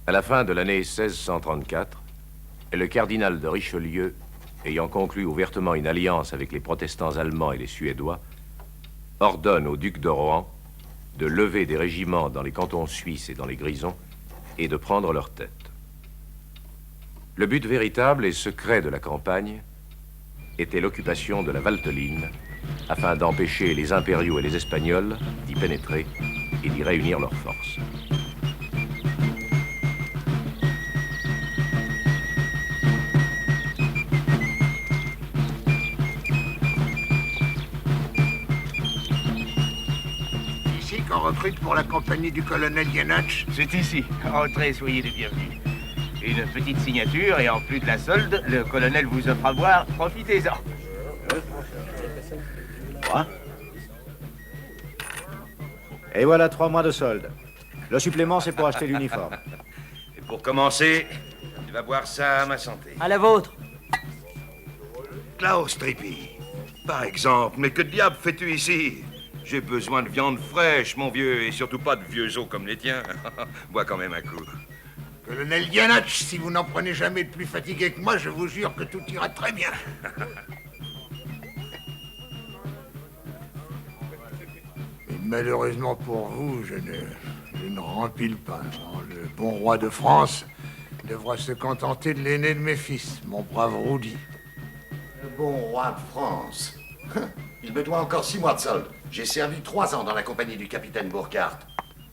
À la fin de l'année 1634, le cardinal de Richelieu, ayant conclu ouvertement une alliance avec les protestants allemands et les Suédois, ordonne au duc de Rohan de lever des régiments dans les cantons suisses et dans les Grisons et de prendre leur tête. Le but véritable et secret de la campagne était l'occupation de la Valteline afin d'empêcher les impériaux et les Espagnols d'y pénétrer et d'y réunir leurs forces. Ici qu'on recrute pour la compagnie du colonel Jenatch. C'est ici. Entrez, soyez les bienvenus. Une petite signature et en plus de la solde, le colonel vous offre à boire. Profitez-en. Quoi? Et voilà 3 mois de solde. Le supplément, c'est pour acheter l'uniforme. Et pour commencer, tu vas boire ça à ma santé. À la vôtre. Klaus Trippy, par exemple. Mais que diable fais-tu ici? J'ai besoin de viande fraîche, mon vieux, et surtout pas de vieux os comme les tiens. Bois quand même un coup. Colonel Jenatch, si vous n'en prenez jamais de plus fatigué que moi, je vous jure que tout ira très bien. Mais malheureusement pour vous, je ne rempile pas. Le bon roi de France devra se contenter de l'aîné de mes fils, mon brave Rudy. Le bon roi de France. Il me doit encore 6 mois de solde. J'ai servi 3 ans dans la compagnie du capitaine Burkhardt.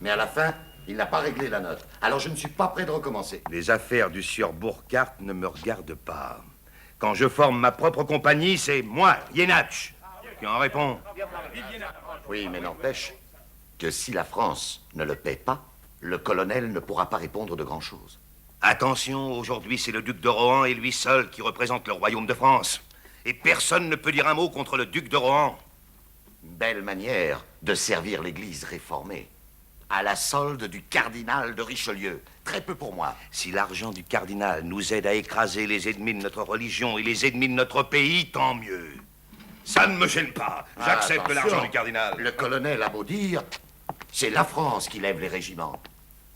Mais à la fin, il n'a pas réglé la note. Alors je ne suis pas prêt de recommencer. Les affaires du sieur Burkhardt ne me regardent pas. Quand je forme ma propre compagnie, c'est moi, Jenatch, qui en répond. Oui, mais n'empêche que si la France ne le paie pas, le colonel ne pourra pas répondre de grand-chose. Attention, aujourd'hui, c'est le duc de Rohan et lui seul qui représente le royaume de France. Et personne ne peut dire un mot contre le duc de Rohan. Belle manière de servir l'église réformée. À la solde du cardinal de Richelieu. Très peu pour moi. Si l'argent du cardinal nous aide à écraser les ennemis de notre religion et les ennemis de notre pays, tant mieux. Ça ne me gêne pas. J'accepte l'argent du cardinal. Le colonel a beau dire, c'est la France qui lève les régiments.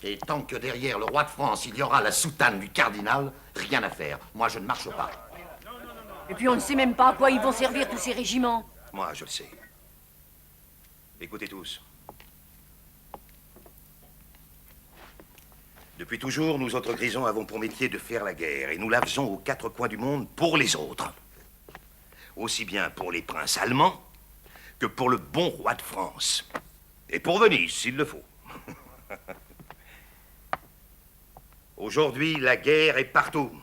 Et tant que derrière le roi de France, il y aura la soutane du cardinal, rien à faire. Moi, je ne marche pas. Et puis on ne sait même pas à quoi ils vont servir tous ces régiments. Moi, je le sais. Écoutez tous. Depuis toujours, nous autres Grisons avons pour métier de faire la guerre, et nous la faisons aux 4 coins du monde pour les autres. Aussi bien pour les princes allemands que pour le bon roi de France. Et pour Venise, s'il le faut. Aujourd'hui, la guerre est partout.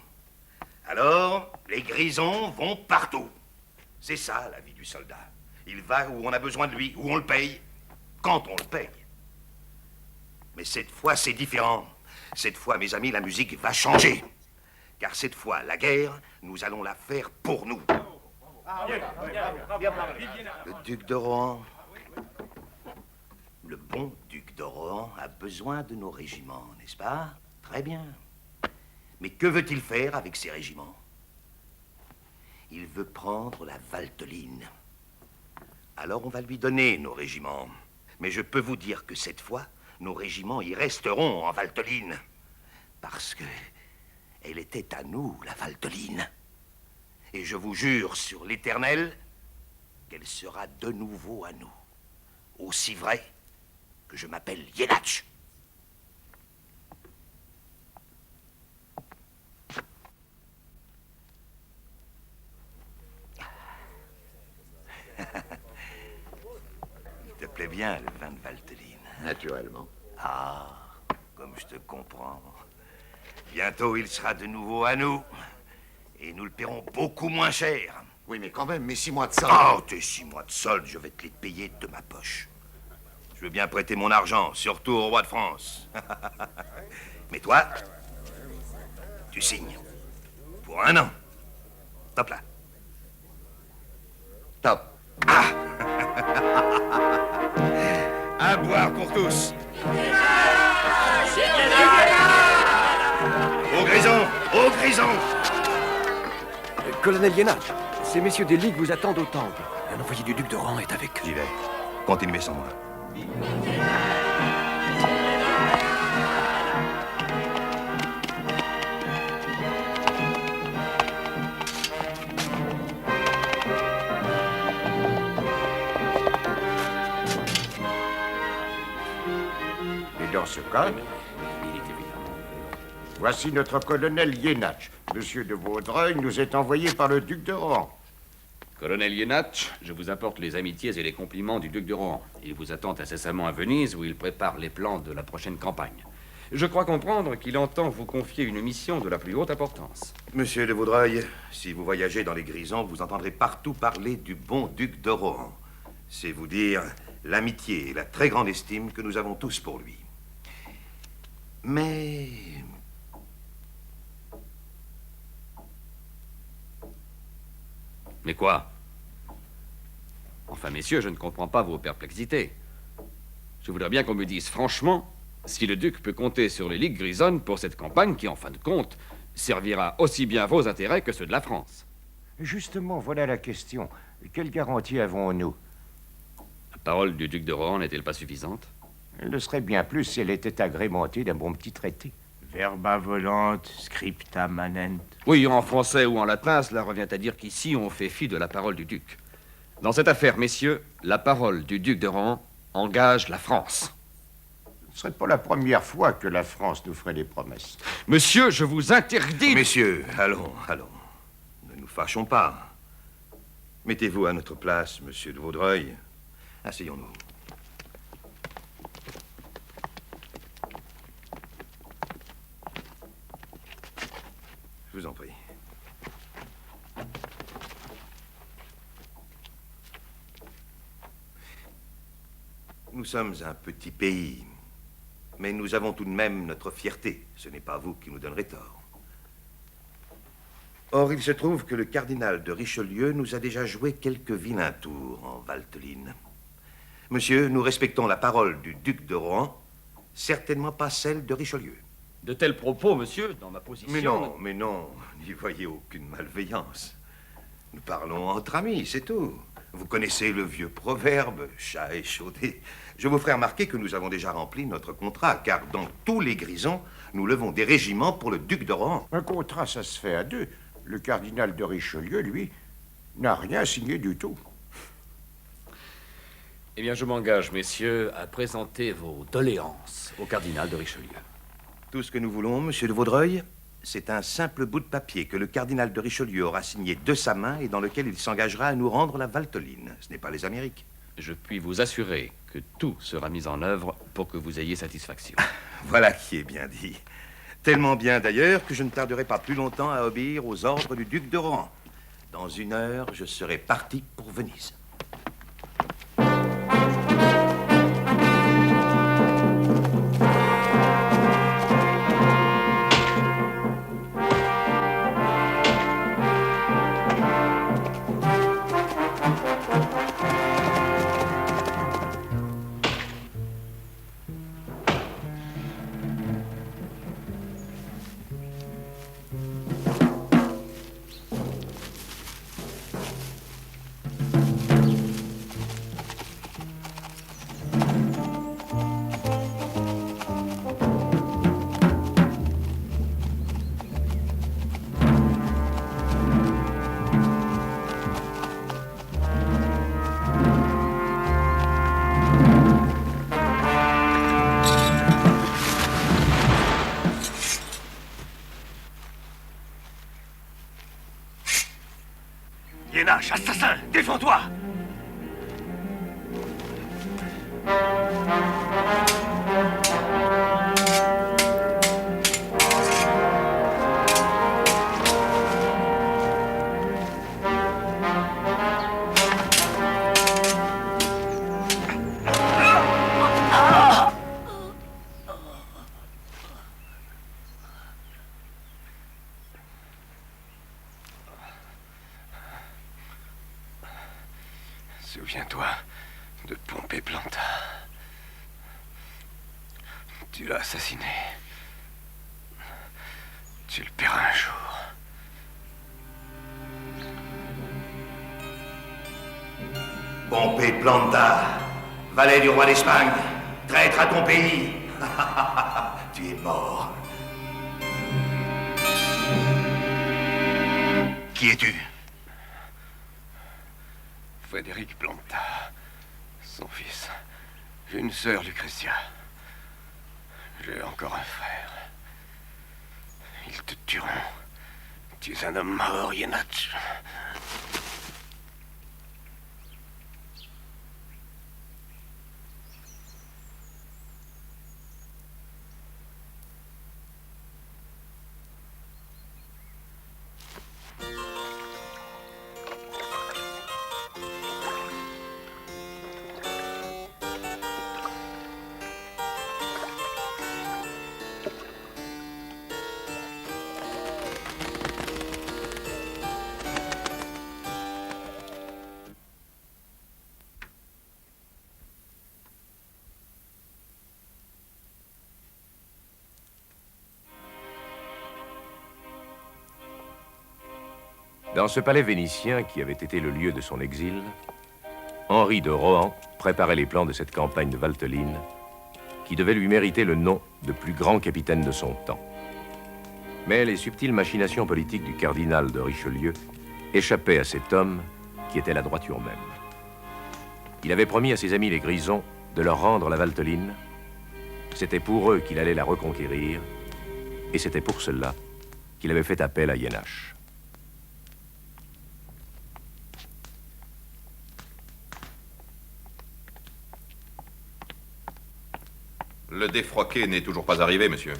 Alors, les Grisons vont partout. C'est ça, la vie du soldat. Il va où on a besoin de lui, où on le paye, quand on le paye. Mais cette fois, c'est différent. Cette fois, mes amis, la musique va changer. Car cette fois, la guerre, nous allons la faire pour nous. Le duc de Rohan, le bon duc de Rohan a besoin de nos régiments, n'est-ce pas? Très bien. Mais que veut-il faire avec ces régiments? Il veut prendre la Valteline. Alors on va lui donner nos régiments. Mais je peux vous dire que cette fois, nos régiments y resteront en Valteline. Parce que elle était à nous, la Valteline. Et je vous jure sur l'Éternel qu'elle sera de nouveau à nous. Aussi vrai que je m'appelle Jenatch. Il te plaît bien, le vin de Valteline? Naturellement. Ah, comme je te comprends. Bientôt, il sera de nouveau à nous. Et nous le paierons beaucoup moins cher. Oui, mais quand même, mes 6 mois de solde. Oh, tes 6 mois de solde, je vais te les payer de ma poche. Je veux bien prêter mon argent, surtout au roi de France. Mais toi, tu signes. Pour 1 an. Top là. Top. Ah. À boire pour tous. Au grison, au grison. Colonel Jenatch, ces messieurs des Ligues vous attendent au temple. Un envoyé du duc de Rohan est avec eux. J'y vais. Continuez sans moi. dans ce cas, voici notre colonel Jenatch. Monsieur de Vaudreuil nous est envoyé par le duc de Rohan. Colonel Jenatch, je vous apporte les amitiés et les compliments du duc de Rohan. Il vous attend incessamment à Venise, où il prépare les plans de la prochaine campagne. Je crois comprendre qu'il entend vous confier une mission de la plus haute importance. Monsieur de Vaudreuil, si vous voyagez dans les Grisons, vous entendrez partout parler du bon duc de Rohan. C'est vous dire l'amitié et la très grande estime que nous avons tous pour lui. Mais... Mais quoi? Enfin, messieurs, je ne comprends pas vos perplexités. Je voudrais bien qu'on me dise franchement si le duc peut compter sur les ligues grisonnes pour cette campagne qui, en fin de compte, servira aussi bien vos intérêts que ceux de la France. Justement, voilà la question. Quelle garantie avons-nous? La parole du duc de Rohan n'est-elle pas suffisante? Elle le serait bien plus si elle était agrémentée d'un bon petit traité. Verba volant, scripta manent. Oui, en français ou en latin, cela revient à dire qu'ici, on fait fi de la parole du duc. Dans cette affaire, messieurs, la parole du duc de Rohan engage la France. Ce serait pas la première fois que la France nous ferait des promesses. Monsieur, je vous interdis... Messieurs, allons. Ne nous fâchons pas. Mettez-vous à notre place, monsieur de Vaudreuil. Asseyons-nous. Je vous en prie. Nous sommes un petit pays, mais nous avons tout de même notre fierté. Ce n'est pas vous qui nous donnerez tort. Or, il se trouve que le cardinal de Richelieu nous a déjà joué quelques vilains tours en Valteline. Monsieur, nous respectons la parole du duc de Rohan, certainement pas celle de Richelieu. De tels propos, monsieur, dans ma position... Mais non, n'y voyez aucune malveillance. Nous parlons entre amis, c'est tout. Vous connaissez le vieux proverbe, chat échaudé. Je vous ferai remarquer que nous avons déjà rempli notre contrat, car dans tous les Grisons, nous levons des régiments pour le duc de Rohan. Un contrat, ça se fait à deux. Le cardinal de Richelieu, lui, n'a rien signé du tout. Eh bien, je m'engage, messieurs, à présenter vos doléances au cardinal de Richelieu. Tout ce que nous voulons, monsieur de Vaudreuil, c'est un simple bout de papier que le cardinal de Richelieu aura signé de sa main et dans lequel il s'engagera à nous rendre la Valteline. Ce n'est pas les Amériques. Je puis vous assurer que tout sera mis en œuvre pour que vous ayez satisfaction. Voilà qui est bien dit. Tellement bien d'ailleurs que je ne tarderai pas plus longtemps à obéir aux ordres du duc de Rohan. Dans 1 heure, je serai parti pour Venise. Jenatch, assassin, défends-toi! Souviens-toi de Pompée Planta. Tu l'as assassiné. Tu le paieras un jour. Pompée Planta, valet du roi d'Espagne, traître à ton pays. Tu es mort. Qui es-tu? Frédéric Planta, son fils. J'ai une sœur, Lucretia. J'ai encore un frère. Ils te tueront. Tu es un homme mort, Yenach. Dans ce palais vénitien qui avait été le lieu de son exil, Henri de Rohan préparait les plans de cette campagne de Valteline qui devait lui mériter le nom de plus grand capitaine de son temps. Mais les subtiles machinations politiques du cardinal de Richelieu échappaient à cet homme qui était la droiture même. Il avait promis à ses amis les Grisons de leur rendre la Valteline. C'était pour eux qu'il allait la reconquérir, et c'était pour cela qu'il avait fait appel à Yenach. Le défroqué n'est toujours pas arrivé, monsieur.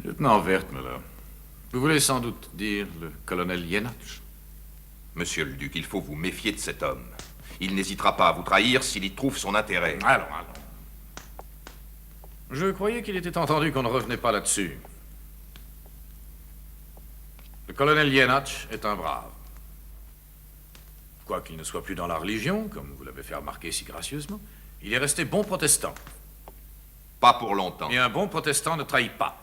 Lieutenant Wertmüller, vous voulez sans doute dire le colonel Yenach? Monsieur le duc, il faut vous méfier de cet homme. Il n'hésitera pas à vous trahir s'il y trouve son intérêt. Allons. Je croyais qu'il était entendu qu'on ne revenait pas là-dessus. Le colonel Yenach est un brave. Quoiqu'il ne soit plus dans la religion, comme vous l'avez fait remarquer si gracieusement, il est resté bon protestant. Pas pour longtemps. Et un bon protestant ne trahit pas.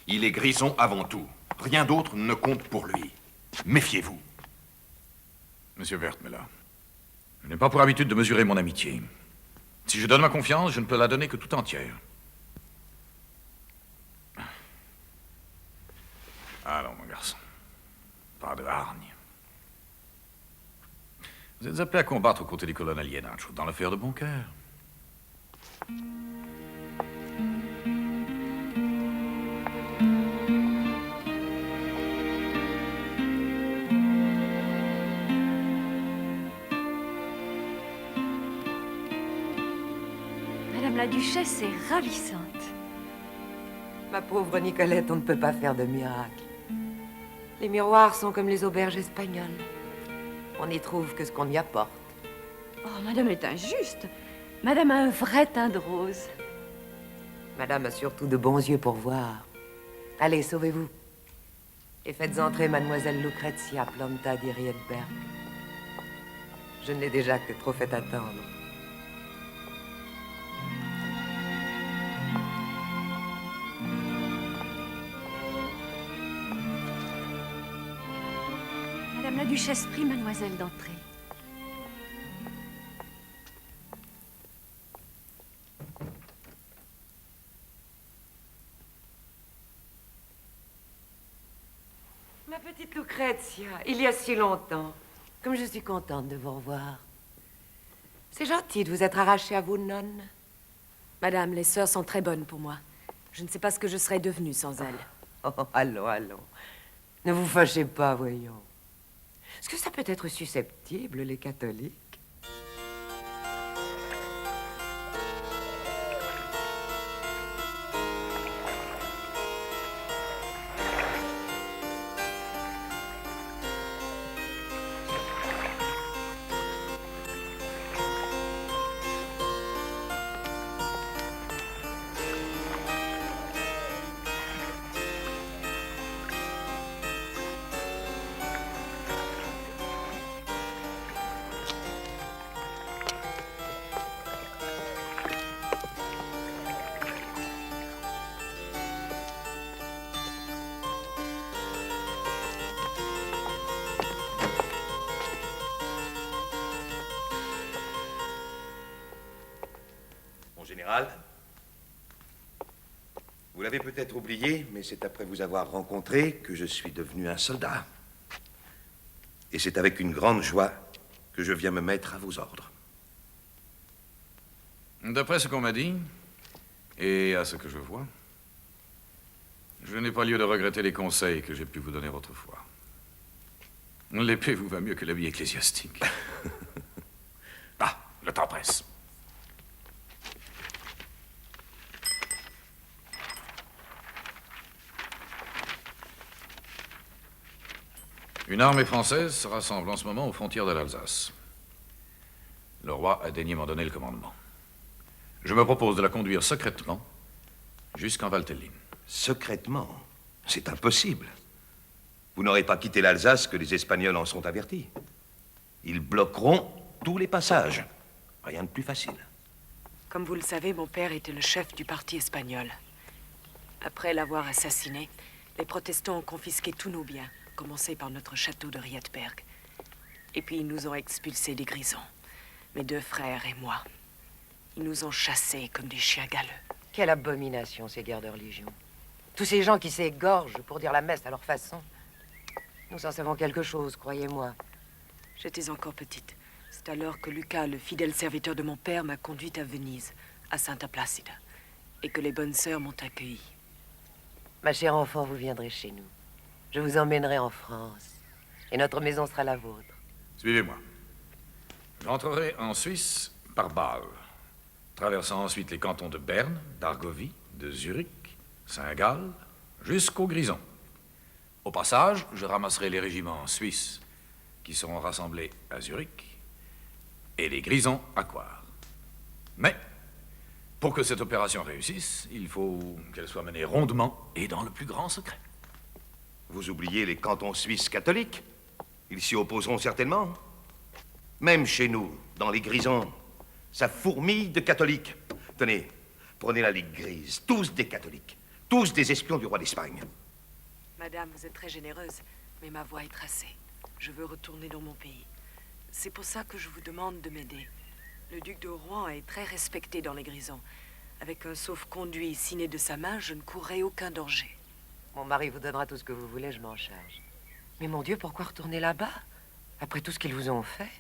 Il est Grison avant tout. Rien d'autre ne compte pour lui. Méfiez-vous. Monsieur Wertmüller, je n'ai pas pour habitude de mesurer mon amitié. Si je donne ma confiance, je ne peux la donner que tout entière. Allons, mon garçon. Pas de hargne. Vous êtes appelé à combattre aux côtés du colonel Yenach dans l'affaire de Boncoeur. Madame la duchesse est ravissante. Ma pauvre Nicolette, on ne peut pas faire de miracle. Les miroirs sont comme les auberges espagnoles. On n'y trouve que ce qu'on y apporte. Oh, madame est injuste. Madame a un vrai teint de rose. Madame a surtout de bons yeux pour voir. Allez, sauvez-vous. Et faites entrer mademoiselle Lucrezia Planta di Riedberg. Je ne l'ai déjà que trop fait attendre. Madame la duchesse prie mademoiselle d'entrer. Ma petite Lucrezia, il y a si longtemps. Comme je suis contente de vous revoir. C'est gentil de vous être arrachée à vos nonnes. Madame, les sœurs sont très bonnes pour moi. Je ne sais pas ce que je serais devenue sans elles. Oh, allons. Ne vous fâchez pas, voyons. Est-ce que ça peut être susceptible, les catholiques? Général, vous l'avez peut-être oublié, mais c'est après vous avoir rencontré que je suis devenu un soldat. Et c'est avec une grande joie que je viens me mettre à vos ordres. D'après ce qu'on m'a dit, et à ce que je vois, je n'ai pas lieu de regretter les conseils que j'ai pu vous donner autrefois. L'épée vous va mieux que l'habit ecclésiastique. Ah, le temps presse. Une armée française se rassemble en ce moment aux frontières de l'Alsace. Le roi a daigné m'en donner le commandement. Je me propose de la conduire secrètement jusqu'en Valtelline. Secrètement? C'est impossible. Vous n'aurez pas quitté l'Alsace que les Espagnols en sont avertis. Ils bloqueront tous les passages. Rien de plus facile. Comme vous le savez, mon père était le chef du parti espagnol. Après l'avoir assassiné, les protestants ont confisqué tous nos biens, à commencer par notre château de Rietberg. Et puis ils nous ont expulsés des Grisons, mes 2 frères et moi. Ils nous ont chassés comme des chiens galeux. Quelle abomination, ces guerres de religion. Tous ces gens qui s'égorgent pour dire la messe à leur façon. Nous en savons quelque chose, croyez-moi. J'étais encore petite. C'est alors que Lucas, le fidèle serviteur de mon père, m'a conduite à Venise, à Santa Placida, et que les bonnes sœurs m'ont accueillie. Ma chère enfant, vous viendrez chez nous. Je vous emmènerai en France, et notre maison sera la vôtre. Suivez-moi. J'entrerai en Suisse par Bâle, traversant ensuite les cantons de Berne, d'Argovie, de Zurich, Saint-Gall, jusqu'au Grison. Au passage, je ramasserai les régiments suisses qui seront rassemblés à Zurich et les Grisons à Coire. Mais, pour que cette opération réussisse, il faut qu'elle soit menée rondement et dans le plus grand secret. Vous oubliez les cantons suisses catholiques. Ils s'y opposeront certainement. Même chez nous, dans les Grisons, ça fourmille de catholiques. Tenez, prenez la Ligue grise. Tous des catholiques. Tous des espions du roi d'Espagne. Madame, vous êtes très généreuse, mais ma voie est tracée. Je veux retourner dans mon pays. C'est pour ça que je vous demande de m'aider. Le duc de Rouen est très respecté dans les Grisons. Avec un sauf-conduit signé de sa main, je ne courrai aucun danger. Mon mari vous donnera tout ce que vous voulez, je m'en charge. Mais mon Dieu, pourquoi retourner là-bas? Après tout ce qu'ils vous ont fait?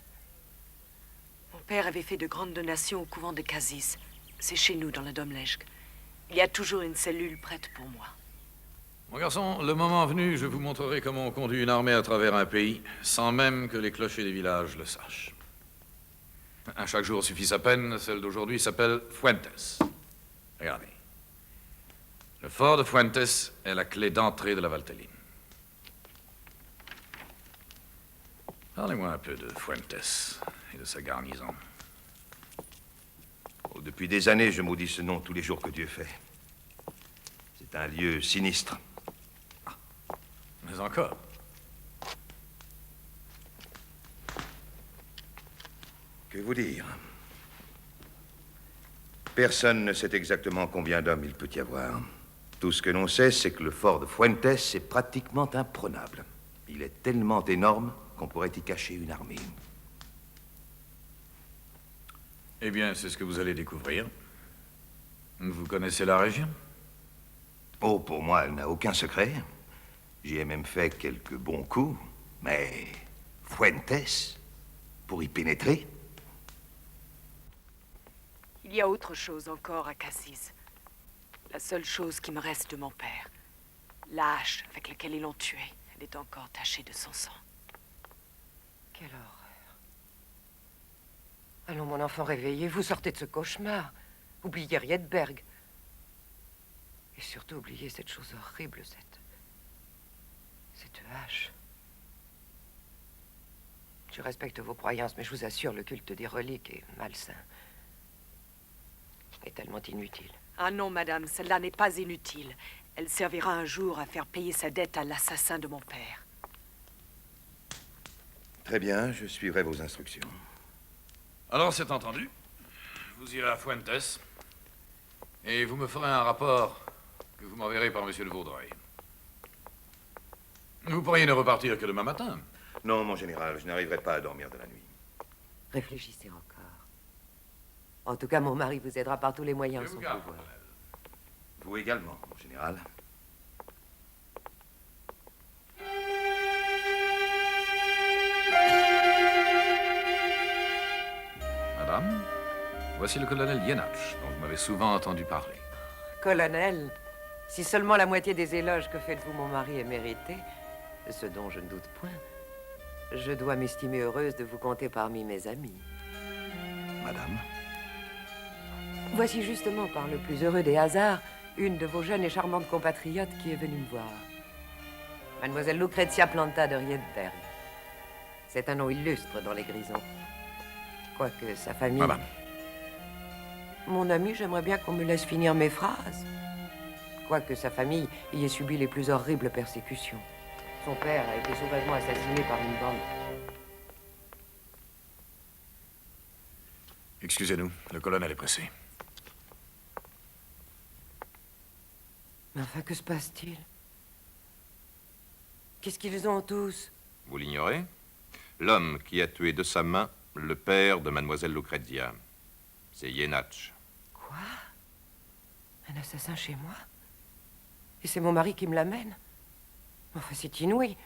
Mon père avait fait de grandes donations au couvent de Casis. C'est chez nous, dans la Domleschg. Il y a toujours une cellule prête pour moi. Mon garçon, le moment venu, je vous montrerai comment on conduit une armée à travers un pays, sans même que les clochers des villages le sachent. À chaque jour suffit sa peine, celle d'aujourd'hui s'appelle Fuentes. Regardez. Le fort de Fuentes est la clé d'entrée de la Valtelline. Parlez-moi un peu de Fuentes et de sa garnison. Oh, depuis des années, je maudis ce nom tous les jours que Dieu fait. C'est un lieu sinistre. Mais encore. Que vous dire? Personne ne sait exactement combien d'hommes il peut y avoir. Tout ce que l'on sait, c'est que le fort de Fuentes est pratiquement imprenable. Il est tellement énorme qu'on pourrait y cacher une armée. Eh bien, c'est ce que vous allez découvrir. Vous connaissez la région? Oh, pour moi, elle n'a aucun secret. J'y ai même fait quelques bons coups. Mais Fuentes, pour y pénétrer... Il y a autre chose encore à Cassis. La seule chose qui me reste de mon père. La hache avec laquelle ils l'ont tué. Elle est encore tachée de son sang. Quelle horreur. Allons, mon enfant, réveillez-vous, sortez de ce cauchemar. Oubliez Rietberg. Et surtout, oubliez cette chose horrible, cette hache. Je respecte vos croyances, mais je vous assure, le culte des reliques est malsain. Est tellement inutile. Ah non, madame, celle-là n'est pas inutile. Elle servira un jour à faire payer sa dette à l'assassin de mon père. Très bien, je suivrai vos instructions. Alors, c'est entendu. Vous irez à Fuentes. Et vous me ferez un rapport que vous m'enverrez par monsieur de Vaudreuil. Vous pourriez ne repartir que demain matin. Non, mon général, je n'arriverai pas à dormir de la nuit. Réfléchissez encore. En tout cas, mon mari vous aidera par tous les moyens en son pouvoir. Vous également, mon général. Madame, Voici le colonel Jenatsch, dont vous m'avez souvent entendu parler. Colonel, si seulement la moitié des éloges que faites-vous mon mari est méritée, ce dont je ne doute point, je dois m'estimer heureuse de vous compter parmi mes amis. Madame? Voici justement, par le plus heureux des hasards, une de vos jeunes et charmantes compatriotes qui est venue me voir. Mademoiselle Lucrezia Planta de Riedberg. C'est un nom illustre dans les Grisons. Quoique sa famille... Madame. Mon ami, j'aimerais bien qu'on me laisse finir mes phrases. Quoique sa famille y ait subi les plus horribles persécutions. Son père a été sauvagement assassiné par une bande. Excusez-nous, le colonel est pressé. Mais enfin, que se passe-t-il? Qu'est-ce qu'ils ont tous? Vous l'ignorez? L'homme qui a tué de sa main le père de mademoiselle Lucrezia. C'est Jenatsch. Quoi? Un assassin chez moi? Et c'est mon mari qui me l'amène? Enfin, c'est inouï.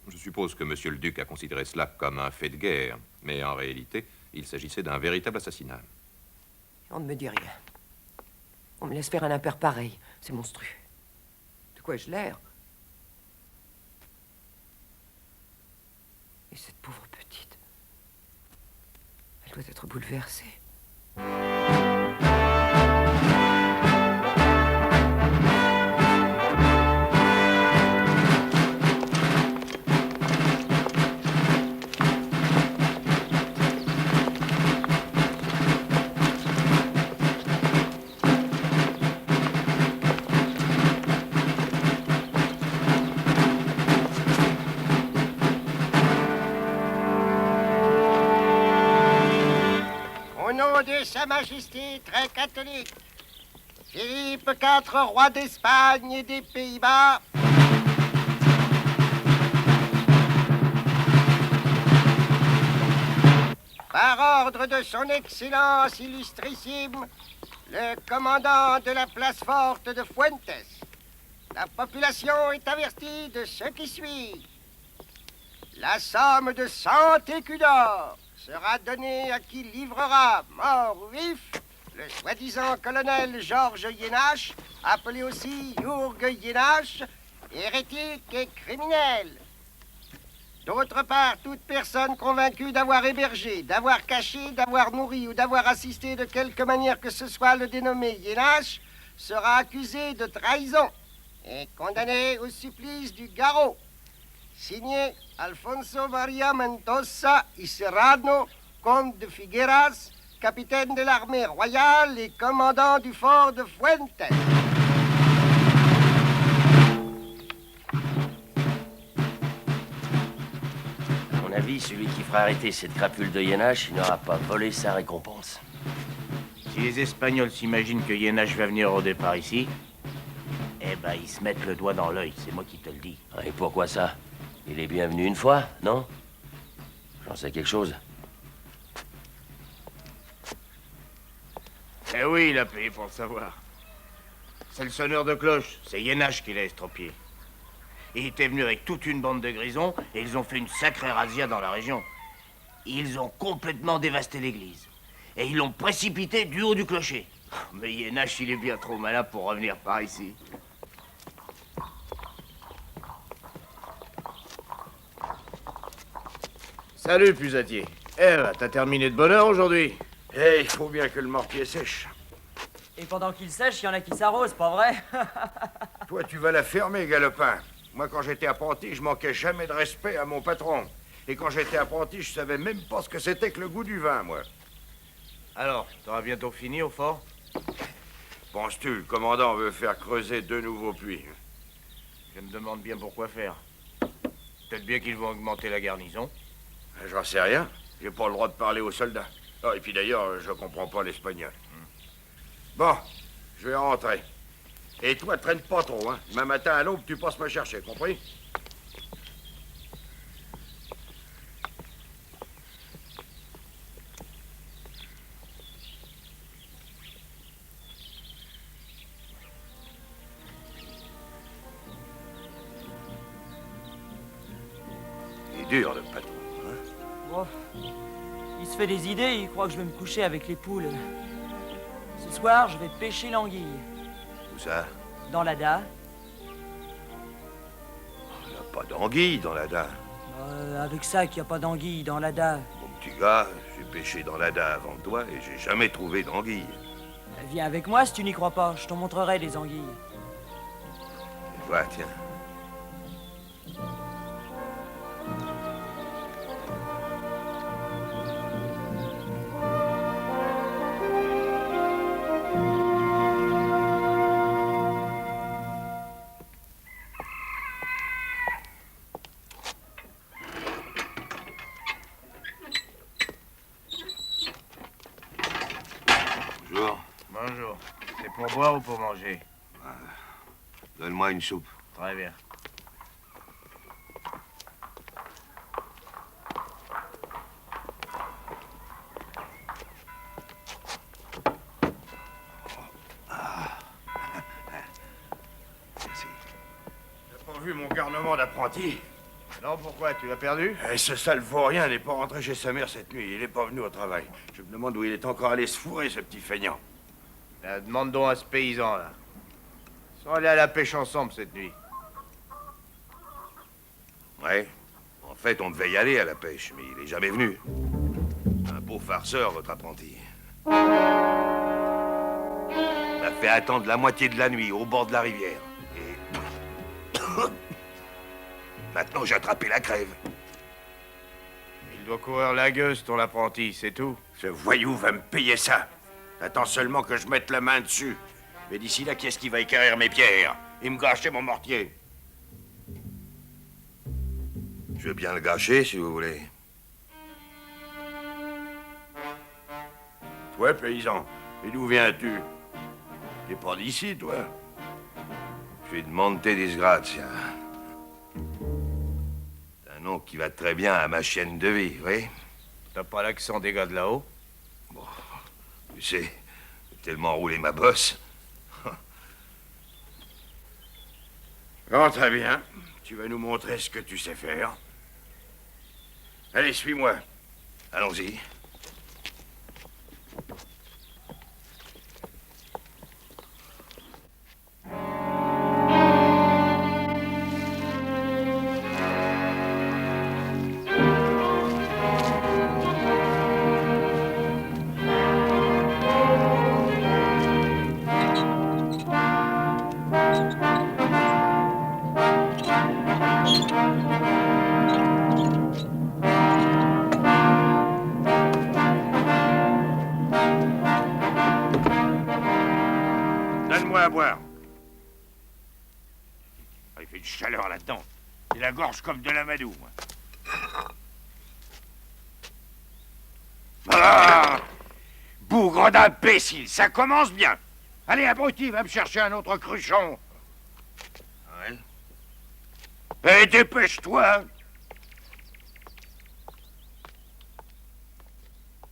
Je suppose que monsieur le duc a considéré cela comme un fait de guerre, mais en réalité, il s'agissait d'un véritable assassinat. On ne me dit rien. On me laisse faire un impair pareil. C'est monstrueux. De quoi ai-je l'air? Et cette pauvre petite, elle doit être bouleversée. Au nom de Sa Majesté très catholique, Philippe IV, roi d'Espagne et des Pays-Bas, par ordre de son Excellence illustrissime, le commandant de la place forte de Fuentes, la population est avertie de ce qui suit. La somme de 100 écus d'or sera donnée à qui livrera, mort ou vif, le soi-disant colonel Georges Jenatsch, appelé aussi Jürg Jenatsch, hérétique et criminel. D'autre part, toute personne convaincue d'avoir hébergé, d'avoir caché, d'avoir nourri ou d'avoir assisté de quelque manière que ce soit le dénommé Jenatsch sera accusée de trahison et condamnée au supplice du garrot. Signé Alfonso María Mendoza y Serrano, comte de Figueras, capitaine de l'armée royale et commandant du fort de Fuentes. À mon avis, celui qui fera arrêter cette crapule de Jenatsch, il n'aura pas volé sa récompense. Si les Espagnols s'imaginent que Jenatsch va venir rôder par ici, eh ben, ils se mettent le doigt dans l'œil, c'est moi qui te le dis. Et pourquoi ça? Il est bien venu une fois, non? J'en sais quelque chose. Eh oui, il a payé pour le savoir. C'est le sonneur de cloche, c'est Jenatsch qui l'a estropié. Il était venu avec toute une bande de grisons et ils ont fait une sacrée razzia dans la région. Ils ont complètement dévasté l'église. Et ils l'ont précipité du haut du clocher. Mais Jenatsch, il est bien trop malin pour revenir par ici. Salut, Pusatier. Eh, t'as terminé de bonne heure aujourd'hui? Eh, il faut bien que le mortier sèche. Et pendant qu'il sèche, il y en a qui s'arrosent, pas vrai? Toi, tu vas la fermer, Galopin. Moi, quand j'étais apprenti, je manquais jamais de respect à mon patron. Et quand j'étais apprenti, je savais même pas ce que c'était que le goût du vin, moi. Alors, t'auras bientôt fini au fort? Penses-tu, le commandant veut faire creuser 2 nouveaux puits? Je me demande bien pourquoi faire. Peut-être bien qu'ils vont augmenter la garnison. J'en sais rien. J'ai pas le droit de parler aux soldats. Oh, et puis d'ailleurs, je comprends pas l'espagnol. Bon, je vais rentrer. Et toi, traîne pas trop, hein. Demain matin à l'aube, tu passes me chercher, compris? Il est dur, le patron, hein? Oh, il se fait des idées, il croit que je vais me coucher avec les poules. soir, je vais pêcher l'anguille. Où ça? Dans la dalle. Il n'y a pas d'anguille dans la dalle. Avec ça qu'il n'y a pas d'anguille dans la dalle. Mon petit gars, j'ai pêché dans la dalle avant toi et j'ai jamais trouvé d'anguille. Viens avec moi si tu n'y crois pas, je t'en montrerai des anguilles. Et toi, tiens. Bonjour. Bonjour. C'est pour boire ou pour manger? Donne-moi une soupe. Très bien. Merci. T'as pas vu mon garnement d'apprenti? Non, pourquoi? Tu l'as perdu? Ce sale vaurien n'est pas rentré chez sa mère cette nuit. Il est pas venu au travail. Je me demande où il est encore allé se fourrer, ce petit feignant. Demande donc à ce paysan, là. Ils sont allés à la pêche ensemble cette nuit. Ouais. En fait, on devait y aller à la pêche, mais il est jamais venu. Un beau farceur, votre apprenti. On a fait attendre la moitié de la nuit au bord de la rivière. Et... Maintenant, j'ai attrapé la crève. Il doit courir la gueuse, ton apprenti, c'est tout. Ce voyou va me payer ça. Attends seulement que je mette la main dessus. Mais d'ici là, qui est-ce qui va équerrir mes pierres et me gâcher mon mortier? Je veux bien le gâcher, si vous voulez. Toi, paysan, et d'où viens-tu? T'es pas d'ici, toi? Je suis de Monte Disgrazia. C'est un nom qui va très bien à ma chienne de vie, oui? T'as pas l'accent des gars de là-haut? Tu sais, j'ai tellement roulé ma bosse. Oh, très bien. Tu vas nous montrer ce que tu sais faire. Allez, suis-moi. Allons-y. Donne-moi à boire. Ah, il fait une chaleur là-dedans. J'ai la gorge comme de l'amadou, moi. Ah! Bougre d'imbécile, ça commence bien. Allez, abruti, va me chercher un autre cruchon. Ouais. Eh, dépêche-toi.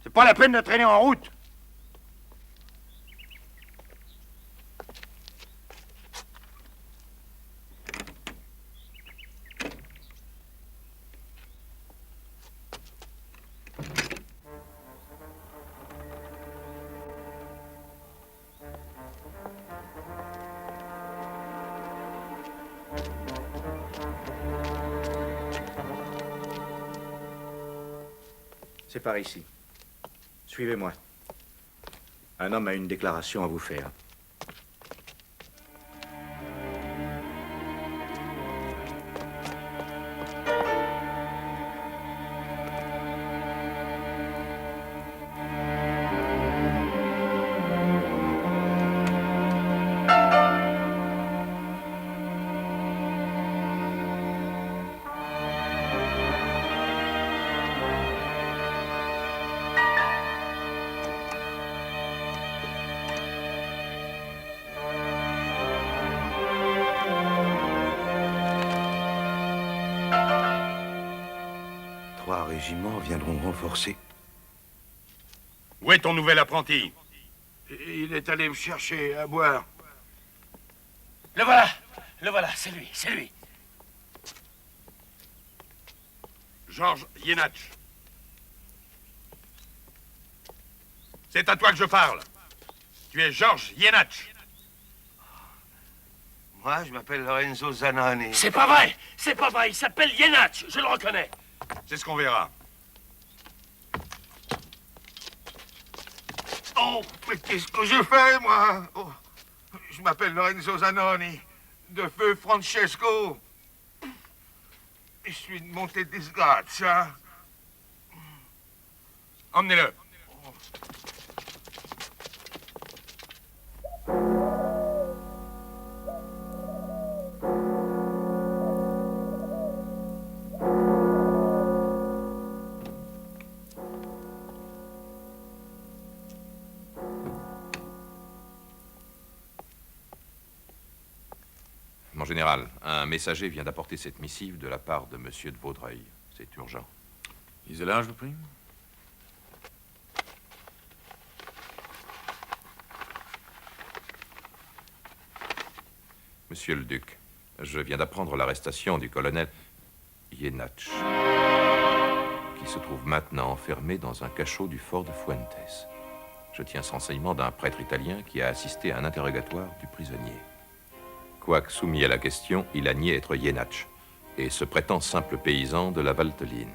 C'est pas la peine de traîner en route. C'est par ici. Suivez-moi. Un homme a une déclaration à vous faire. Trois régiments viendront renforcer. Où est ton nouvel apprenti? Il est allé me chercher à boire. Le voilà, c'est lui, c'est lui. Georges Jenach. C'est à toi que je parle. Tu es Georges Jenatch. Moi, je m'appelle Lorenzo Zanoni. C'est pas vrai! C'est pas vrai! Il s'appelle Jenatch, je le reconnais. C'est ce qu'on verra. Oh, mais qu'est-ce que je fais, moi? Oh, je m'appelle Lorenzo Zanoni, de feu Francesco. Je suis de Monte Disgrazia. Emmenez-le. Mon général, un messager vient d'apporter cette missive de la part de Monsieur de Vaudreuil. C'est urgent. Lisez-la, je vous prie. Monsieur le duc, je viens d'apprendre l'arrestation du colonel Jenatch, qui se trouve maintenant enfermé dans un cachot du fort de Fuentes. Je tiens ce renseignement d'un prêtre italien qui a assisté à un interrogatoire du prisonnier. Quoique soumis à la question, il a nié être Jenatch et se prétend simple paysan de la Valteline.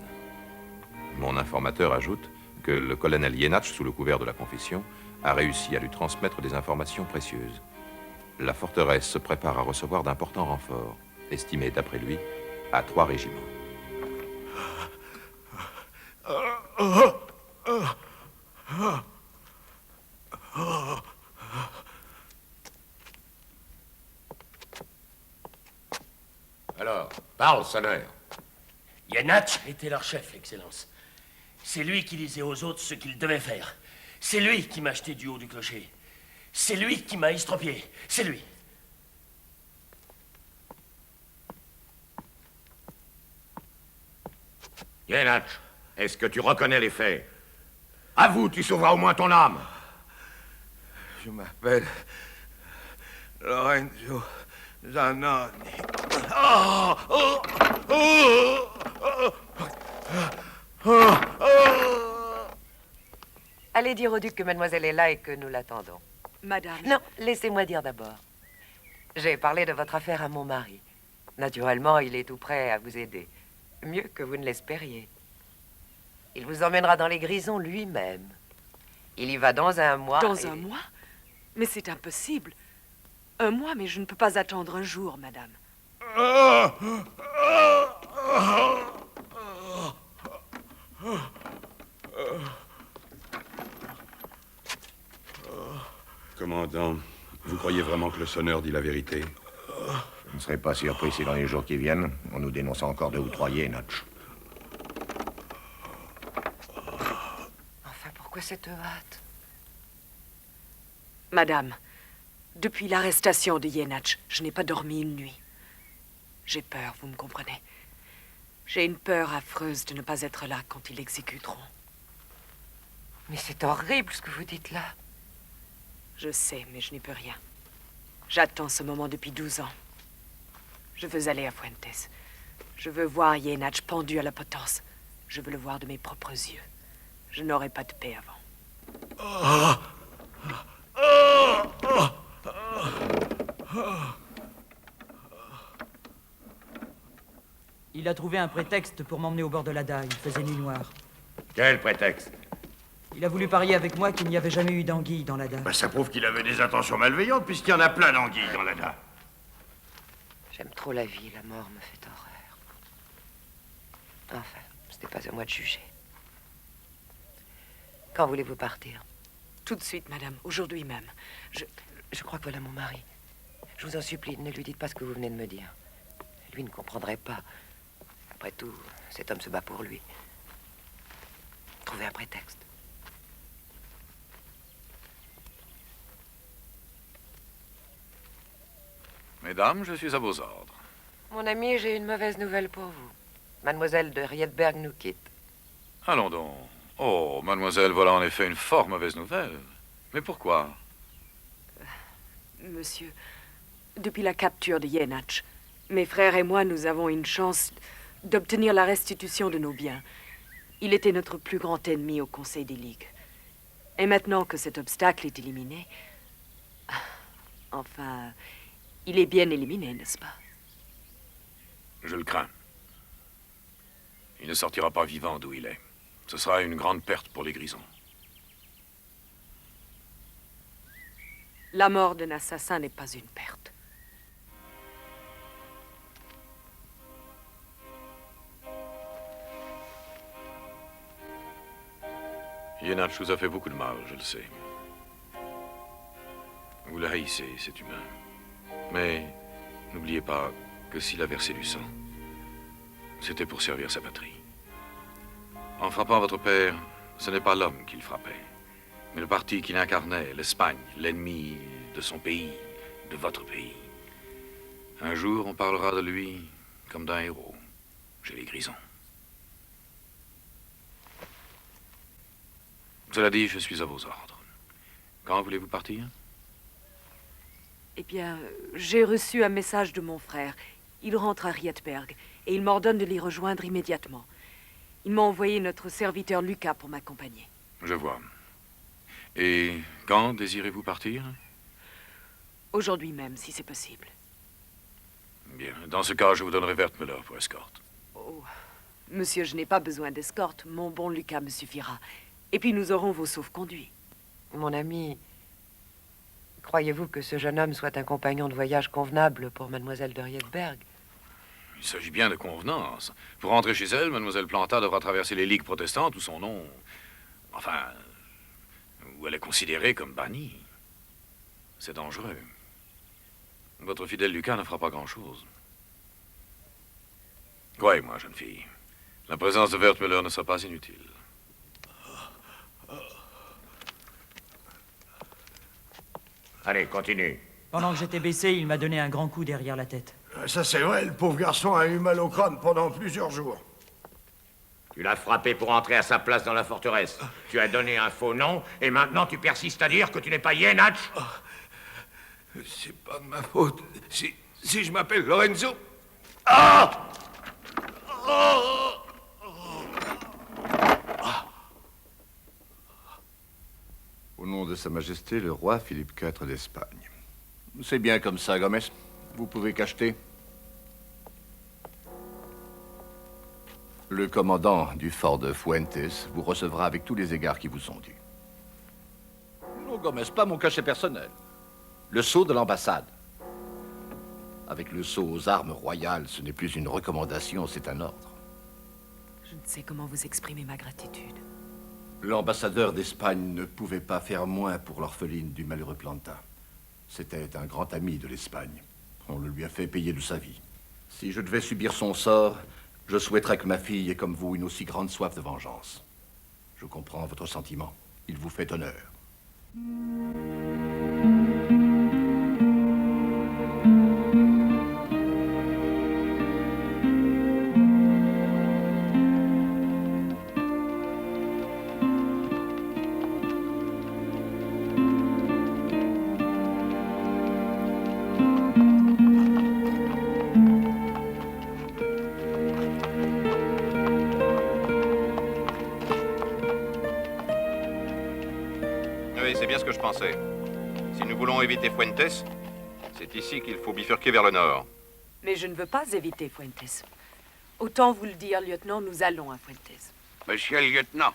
Mon informateur ajoute que le colonel Jenatch, sous le couvert de la confession, a réussi à lui transmettre des informations précieuses. La forteresse se prépare à recevoir d'importants renforts, estimés d'après lui à 3 régiments. Alors, parle, sonneur. Jenatch était leur chef, Excellence. C'est lui qui disait aux autres ce qu'ils devaient faire. C'est lui qui m'a jeté du haut du clocher. C'est lui qui m'a estropié. C'est lui. Jenatch, est-ce que tu reconnais les faits? Avoue, tu sauveras au moins ton âme. Je m'appelle Lorenzo Zanoni. Allez dire au duc que mademoiselle est là et que nous l'attendons. Madame... Non, laissez-moi dire d'abord. J'ai parlé de votre affaire à mon mari. Naturellement, il est tout prêt à vous aider. Mieux que vous ne l'espériez. Il vous emmènera dans les Grisons lui-même. Il y va dans 1 mois. Dans 1 mois? Mais c'est impossible. 1 mois, mais je ne peux pas attendre un jour, madame. Commandant, vous croyez vraiment que le sonneur dit la vérité? Je ne serais pas surpris si dans les jours qui viennent, on nous dénonce encore 2 ou 3 Jenatch. Enfin, pourquoi cette hâte? Madame, depuis l'arrestation de Jenatch, je n'ai pas dormi une nuit. J'ai peur, vous me comprenez? J'ai une peur affreuse de ne pas être là quand ils l'exécuteront. Mais c'est horrible ce que vous dites là. Je sais, mais je n'y peux rien. J'attends ce moment depuis 12 ans. Je veux aller à Fuentes. Je veux voir Jenatch pendu à la potence. Je veux le voir de mes propres yeux. Je n'aurai pas de paix avant. Il a trouvé un prétexte pour m'emmener au bord de l'Adda. Il faisait nuit noire. Quel prétexte? Il a voulu parier avec moi qu'il n'y avait jamais eu d'anguille dans l'Adda. Ben, ça prouve qu'il avait des intentions malveillantes, puisqu'il y en a plein d'anguilles dans l'Adda. J'aime trop la vie, la mort me fait horreur. Enfin, ce n'est pas à moi de juger. Quand voulez-vous partir? Tout de suite, madame, aujourd'hui même. Je crois que voilà mon mari. Je vous en supplie, ne lui dites pas ce que vous venez de me dire. Lui ne comprendrait pas. Après tout, cet homme se bat pour lui. Trouvez un prétexte. Mesdames, je suis à vos ordres. Mon ami, j'ai une mauvaise nouvelle pour vous. Mademoiselle de Rietberg nous quitte. Allons donc. Oh, mademoiselle, voilà en effet une fort mauvaise nouvelle. Mais pourquoi? Monsieur, depuis la capture de Jenatch, mes frères et moi, nous avons une chance d'obtenir la restitution de nos biens. Il était notre plus grand ennemi au Conseil des Ligues. Et maintenant que cet obstacle est éliminé, Enfin, il est bien éliminé, n'est-ce pas? Je le crains. Il ne sortira pas vivant d'où il est. Ce sera une grande perte pour les Grisons. La mort d'un assassin n'est pas une perte. Yenach vous a fait beaucoup de mal, je le sais. Vous le haïssez, c'est humain. Mais n'oubliez pas que s'il a versé du sang, c'était pour servir sa patrie. En frappant votre père, ce n'est pas l'homme qu'il frappait, mais le parti qu'il incarnait, l'Espagne, l'ennemi de son pays, de votre pays. Un jour, on parlera de lui comme d'un héros, chez les Grisons. Cela dit, je suis à vos ordres. Quand voulez-vous partir? Eh bien, j'ai reçu un message de mon frère. Il rentre à Rietberg et il m'ordonne de l'y rejoindre immédiatement. Il m'a envoyé notre serviteur Lucas pour m'accompagner. Je vois. Et quand désirez-vous partir? Aujourd'hui même, si c'est possible. Bien. Dans ce cas, je vous donnerai Wertmüller pour escorte. Oh, monsieur, je n'ai pas besoin d'escorte. Mon bon Lucas me suffira. Et puis nous aurons vos sauf-conduits. Mon ami, croyez-vous que ce jeune homme soit un compagnon de voyage convenable pour mademoiselle de Rietberg? Il s'agit bien de convenance. Pour rentrer chez elle, mademoiselle Planta devra traverser les ligues protestantes où son nom... Enfin... où elle est considérée comme bannie. C'est dangereux. Votre fidèle Lucas ne fera pas grand-chose. Croyez-moi, jeune fille, la présence de Wertmüller ne sera pas inutile. Allez, continue. Pendant que j'étais baissé, il m'a donné un grand coup derrière la tête. Ça, c'est vrai, le pauvre garçon a eu mal au crâne pendant plusieurs jours. Tu l'as frappé pour entrer à sa place dans la forteresse. Tu as donné un faux nom, et maintenant tu persistes à dire que tu n'es pas Yenach. C'est pas de ma faute. Si je m'appelle Lorenzo... Ah! Au nom de Sa Majesté, le roi Philippe IV d'Espagne. C'est bien comme ça, Gomez. Vous pouvez cacheter. Le commandant du fort de Fuentes vous recevra avec tous les égards qui vous sont dus. Non, Gomez, pas mon cachet personnel. Le sceau de l'ambassade. Avec le sceau aux armes royales, ce n'est plus une recommandation, c'est un ordre. Je ne sais comment vous exprimer ma gratitude. L'ambassadeur d'Espagne ne pouvait pas faire moins pour l'orpheline du malheureux Planta. C'était un grand ami de l'Espagne. On le lui a fait payer de sa vie. Si je devais subir son sort, je souhaiterais que ma fille ait comme vous une aussi grande soif de vengeance. Je comprends votre sentiment. Il vous fait honneur. Oui, c'est bien ce que je pensais. Si nous voulons éviter Fuentes, c'est ici qu'il faut bifurquer vers le nord. Mais je ne veux pas éviter Fuentes. Autant vous le dire, lieutenant, nous allons à Fuentes. Monsieur le lieutenant,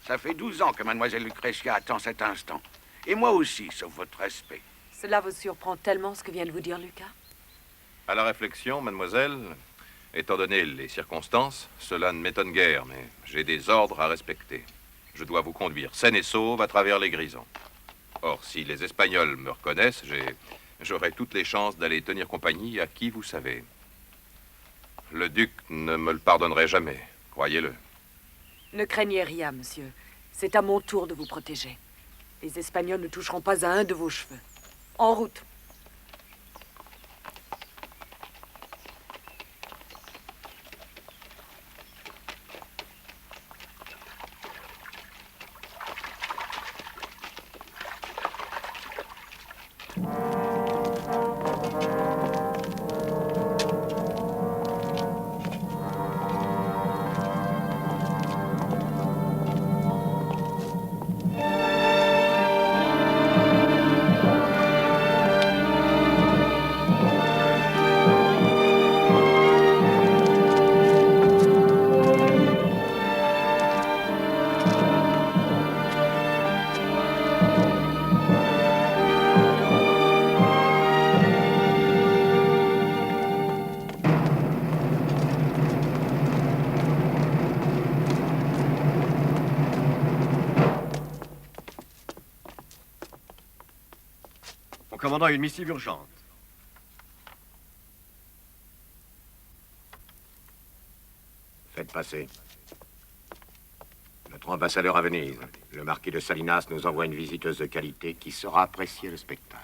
ça fait 12 ans que mademoiselle Lucretia attend cet instant. Et moi aussi, sauf votre respect. Cela vous surprend tellement ce que vient de vous dire Lucas? À la réflexion, mademoiselle, étant donné les circonstances, cela ne m'étonne guère, mais j'ai des ordres à respecter. Je dois vous conduire saine et sauve à travers les Grisons. Or, si les Espagnols me reconnaissent, j'aurai toutes les chances d'aller tenir compagnie à qui vous savez. Le duc ne me le pardonnerait jamais, croyez-le. Ne craignez rien, monsieur. C'est à mon tour de vous protéger. Les Espagnols ne toucheront pas à un de vos cheveux. En route. commandant a une missive urgente. Faites passer. Notre ambassadeur à Venise, le marquis de Salinas, nous envoie une visiteuse de qualité qui saura apprécier le spectacle.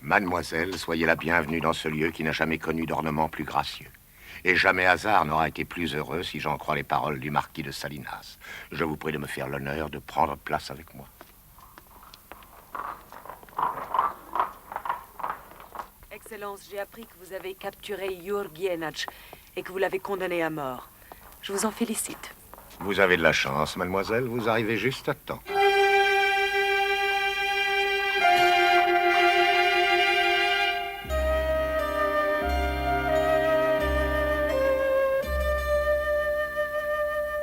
Mademoiselle, soyez la bienvenue dans ce lieu qui n'a jamais connu d'ornement plus gracieux. Et jamais hasard n'aura été plus heureux si j'en crois les paroles du marquis de Salinas. Je vous prie de me faire l'honneur de prendre place avec moi. Excellence, j'ai appris que vous avez capturé Jörg Jenatsch et que vous l'avez condamné à mort. Je vous en félicite. Vous avez de la chance, mademoiselle, vous arrivez juste à temps.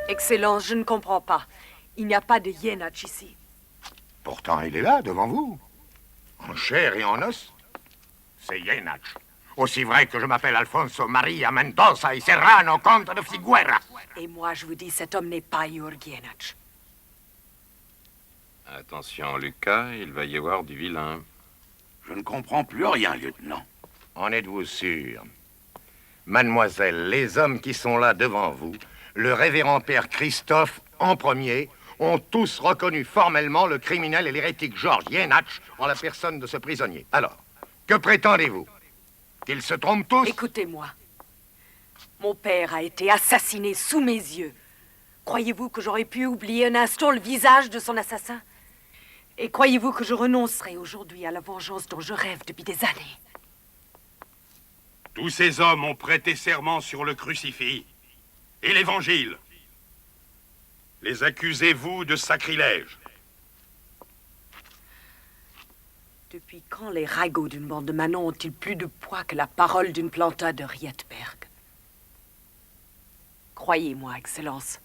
Excellence, je ne comprends pas. Il n'y a pas de Jenatsch ici. Pourtant, il est là, devant vous. En chair et en os. C'est Jenatsch. Aussi vrai que je m'appelle Alfonso Maria Mendoza y Serrano, comte de Figueras. Et moi, je vous dis, cet homme n'est pas Jörg Jenatsch. Attention, Lucas, il va y avoir du vilain. Je ne comprends plus rien, lieutenant. En êtes-vous sûr? Mademoiselle, les hommes qui sont là devant vous, le révérend père Christophe en premier, ont tous reconnu formellement le criminel et l'hérétique Georges Jenatsch en la personne de ce prisonnier. Alors, que prétendez-vous? Qu'ils se trompent tous? Écoutez-moi. Mon père a été assassiné sous mes yeux. Croyez-vous que j'aurais pu oublier un instant le visage de son assassin? Et croyez-vous que je renoncerai aujourd'hui à la vengeance dont je rêve depuis des années? Tous ces hommes ont prêté serment sur le crucifix et l'évangile. Les accusez-vous de sacrilège? Depuis quand les ragots d'une bande de manants ont-ils plus de poids que la parole d'une planta de Rietberg? Croyez-moi, Excellence,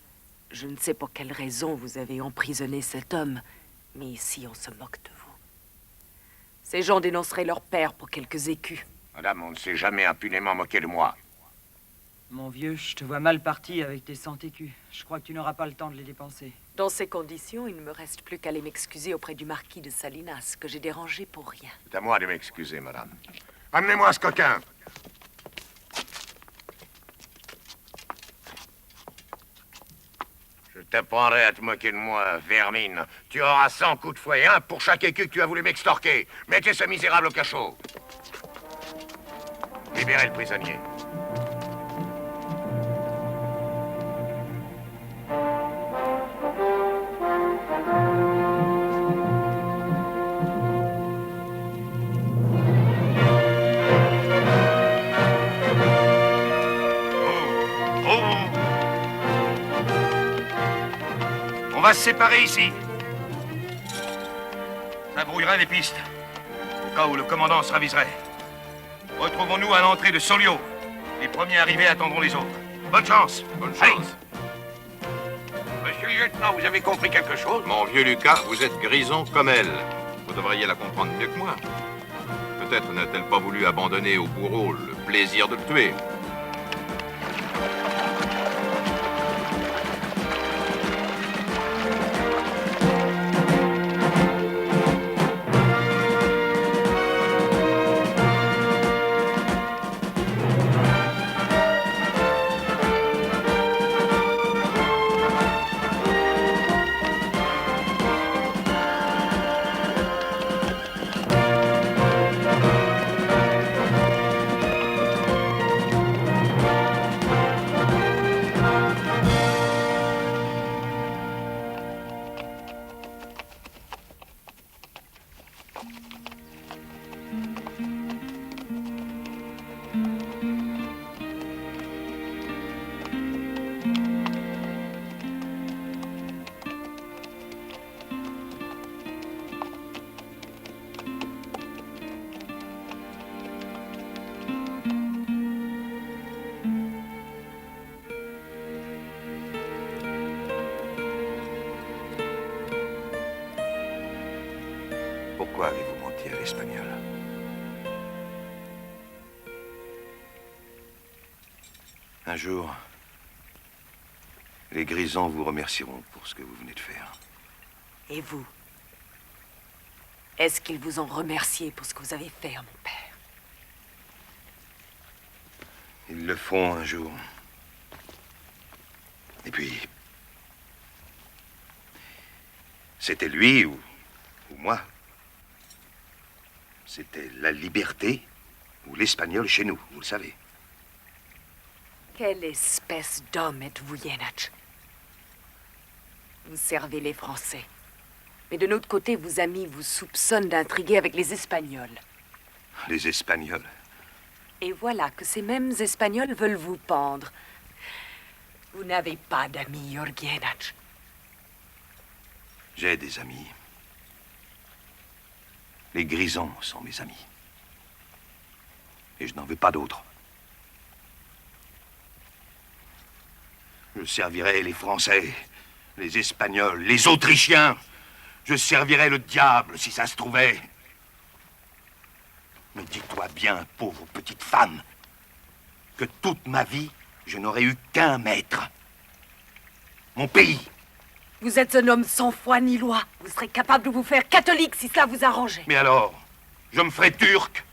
je ne sais pour quelle raison vous avez emprisonné cet homme, mais ici on se moque de vous. Ces gens dénonceraient leur père pour quelques écus. Madame, on ne s'est jamais impunément moqué de moi. Mon vieux, je te vois mal parti avec tes 100 écus. Je crois que tu n'auras pas le temps de les dépenser. Dans ces conditions, il ne me reste plus qu'à aller m'excuser auprès du marquis de Salinas, que j'ai dérangé pour rien. C'est à moi de m'excuser, madame. Amenez-moi ce coquin. Je t'apprendrai à te moquer de moi, vermine. Tu auras 100 coups de fouet, un pour chaque écu que tu as voulu m'extorquer. Mettez ce misérable au cachot. Libérez le prisonnier. On va se séparer ici. Ça brouillerait les pistes. Au cas où le commandant se raviserait. Retrouvons-nous à l'entrée de Solio. Les premiers arrivés attendront les autres. Bonne chance. Bonne chance. Monsieur le lieutenant, vous avez compris quelque chose? Mon vieux Lucas, vous êtes grison comme elle. Vous devriez la comprendre mieux que moi. Peut-être n'a-t-elle pas voulu abandonner au bourreau le plaisir de le tuer. Pourquoi avez-vous menti à l'Espagnol? Un jour, les Grisons vous remercieront pour ce que vous venez de faire. Et vous? Est-ce qu'ils vous ont remercié pour ce que vous avez fait à mon père? Ils le feront un jour. Et puis... c'était lui ou moi. C'était la liberté ou l'espagnol chez nous, vous le savez. Quelle espèce d'homme êtes-vous, Jenatch? Vous servez les Français. Mais de notre côté, vos amis vous soupçonnent d'intriguer avec les Espagnols. Les Espagnols? Et voilà que ces mêmes Espagnols veulent vous pendre. Vous n'avez pas d'amis, Jenatch. J'ai des amis. Les Grisons sont mes amis. Et je n'en veux pas d'autres. Je servirai les Français, les Espagnols, les Autrichiens. Je servirai le diable si ça se trouvait. Mais dis-toi bien, pauvre petite femme, que toute ma vie, je n'aurais eu qu'un maître. Mon pays. Vous êtes un homme sans foi ni loi. Vous serez capable de vous faire catholique si cela vous arrangeait. Mais alors, je me ferai turc,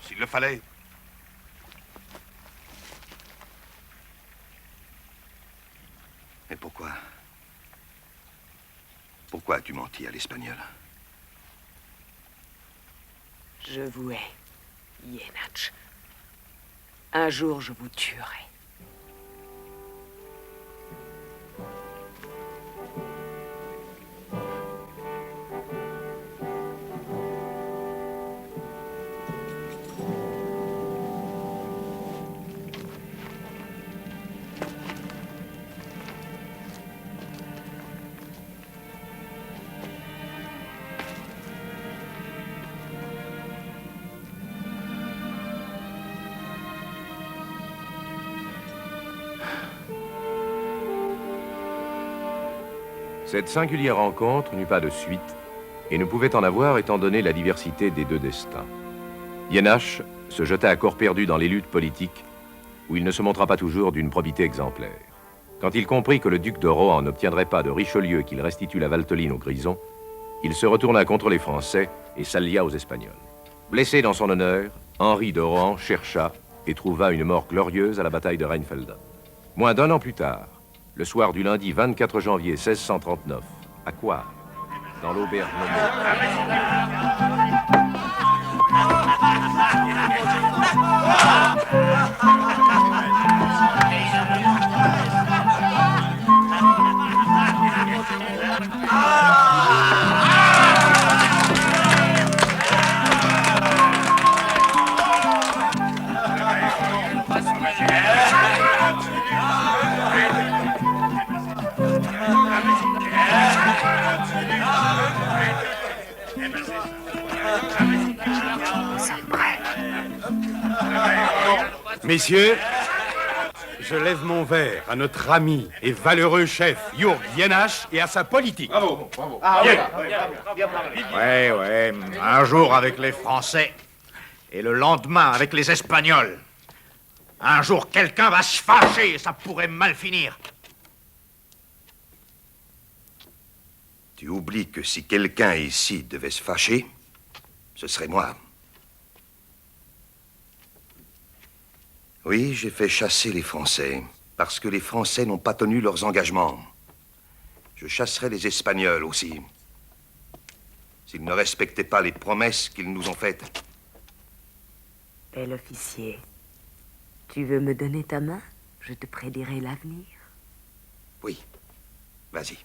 s'il le fallait. Mais pourquoi? Pourquoi as-tu menti à l'Espagnol? Je vous hais, Jenatch. Un jour, je vous tuerai. Cette singulière rencontre n'eut pas de suite et ne pouvait en avoir étant donné la diversité des deux destins. Jenatch se jeta à corps perdu dans les luttes politiques où il ne se montra pas toujours d'une probité exemplaire. Quand il comprit que le duc de Rohan n'obtiendrait pas de Richelieu qu'il restitue la Valteline aux Grisons, il se retourna contre les Français et s'allia aux Espagnols. Blessé dans son honneur, Henri de Rohan chercha et trouva une mort glorieuse à la bataille de Rheinfelden. Moins d'un an plus tard, le soir du lundi 24 janvier 1639, à Coire, dans l'auberge Messieurs, je lève mon verre à notre ami et valeureux chef Jürg Jenatch et à sa politique. Bravo, bravo. Ah, Ouais, un jour avec les Français et le lendemain avec les Espagnols. Un jour, quelqu'un va se fâcher et ça pourrait mal finir. Tu oublies que si quelqu'un ici devait se fâcher, ce serait moi. Oui, j'ai fait chasser les Français, parce que les Français n'ont pas tenu leurs engagements. Je chasserai les Espagnols aussi, s'ils ne respectaient pas les promesses qu'ils nous ont faites. Bel officier, tu veux me donner ta main? Je te prédirai l'avenir. Oui, vas-y.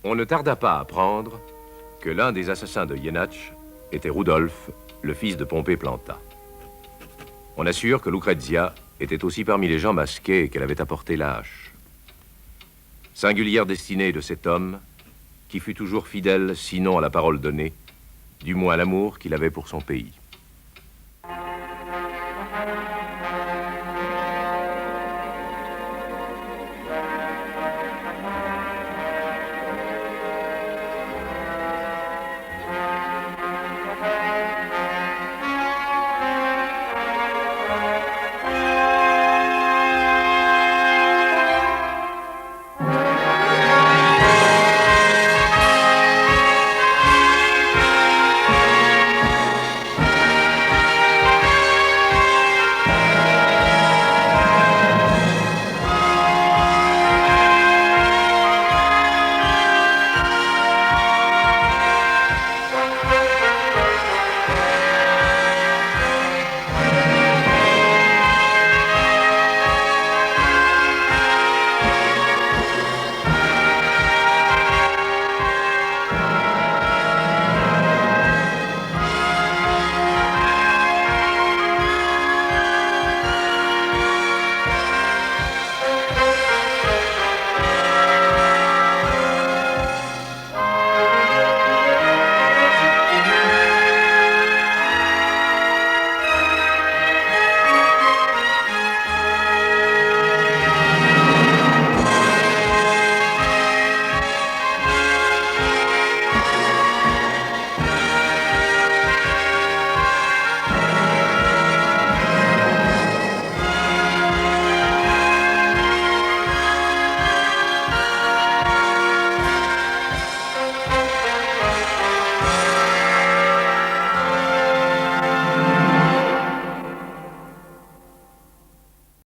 On ne tarda pas à apprendre que l'un des assassins de Jenatch était Rudolf, le fils de Pompée Planta. On assure que Lucrezia était aussi parmi les gens masqués qu'elle avait apporté la hache. Singulière destinée de cet homme qui fut toujours fidèle, sinon à la parole donnée, du moins à l'amour qu'il avait pour son pays.